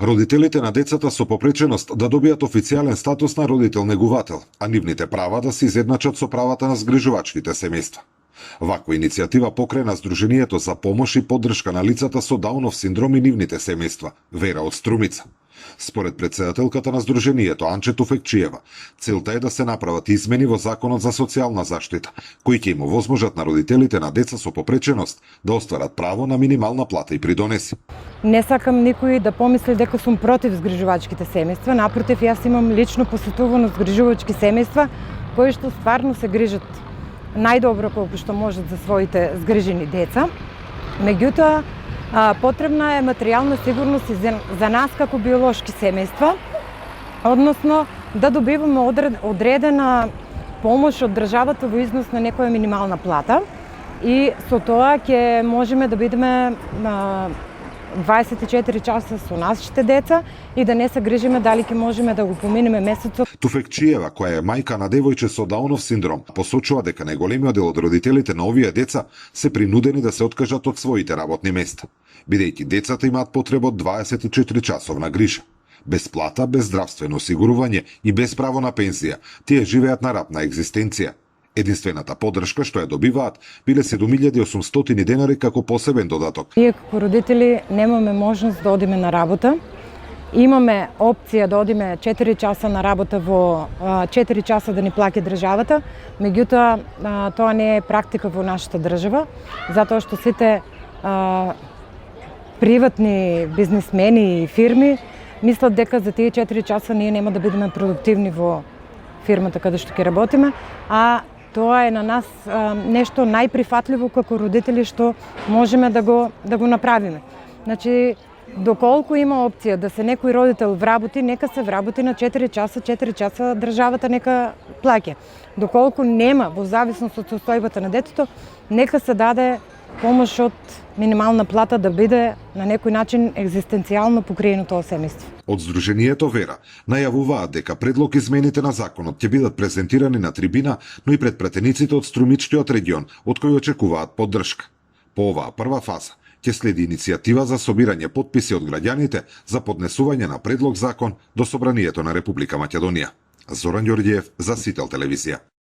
Родителите на децата со попреченост да добијат официјален статус на родител-негувател, а нивните права да се изедначат со правата на згрижувачките семејства. Ваква иницијатива покрена Сдруженијето за помош и поддршка на лицата со Даунов синдром и нивните семејства, Вера од Струмица. Според претседателката на Сдруженијето Анче Туфекчиева, целта е да се направат измени во Законот за социјална заштита, кои ќе им овозможат на родителите на деца со попреченост да остварат право на минимална плата и придонеси. Не сакам никој да помисли дека сум против згрижувачките семејства, напротив, јас имам лично посетувано згрижувачки семејства кои што стварно се грижат најдобро колку што можат за своите згрижени деца. Меѓутоа, потребна е материјална сигурност и за нас како биолошки семејства, односно да добиваме одредена помош од државата во износ на некоја минимална плата и со тоа ќе можеме да бидеме 24 часа со нашите деца и да не се грижиме дали ќе можеме да го поминеме месецот. Туфекчиева, која е мајка на девојче со Даунов синдром, посочува дека најголемиот дел од родителите на овие деца се принудени да се откажат од своите работни места, бидејќи децата имаат потреба од 24 часовна грижа. Без плата, без здравствено осигурување и без право на пензија, тие живеат на рабна екзистенција. Единствената поддршка што ја добиваат биле 7800 денари како посебен додаток. Ние како родители немаме можност да одиме на работа. Имаме опција да одиме 4 часа на работа во 4 часа да ни плаќа државата, меѓутоа тоа не е практика во нашата држава, затоа што сите приватни бизнисмени и фирми мислат дека за тие 4 часа ние нема да бидеме продуктивни во фирмата каде што ќе работиме, а тоа е на нас нешто најприфатливо како родители што можеме да го направиме. Значи, доколку има опција да се некој родител вработи, нека се вработи на 4 часа државата нека плаќа. Доколку нема, во зависност од состојбата на детето, нека се даде помош од минимална плата да биде на некој начин екзистенцијално покриено тоа семејство. Од Сдруженијето Вера најавуваат дека предлог измените на законот ќе бидат презентирани на трибина, но и пред пратениците од Струмичкиот регион, од кои очекуваат поддршка. По оваа прва фаза ќе следи иницијатива за собирање потписи од граѓаните за поднесување на предлог закон до Собранието на Република Македонија. Зоран Ѓорѓиев за Сител телевизија.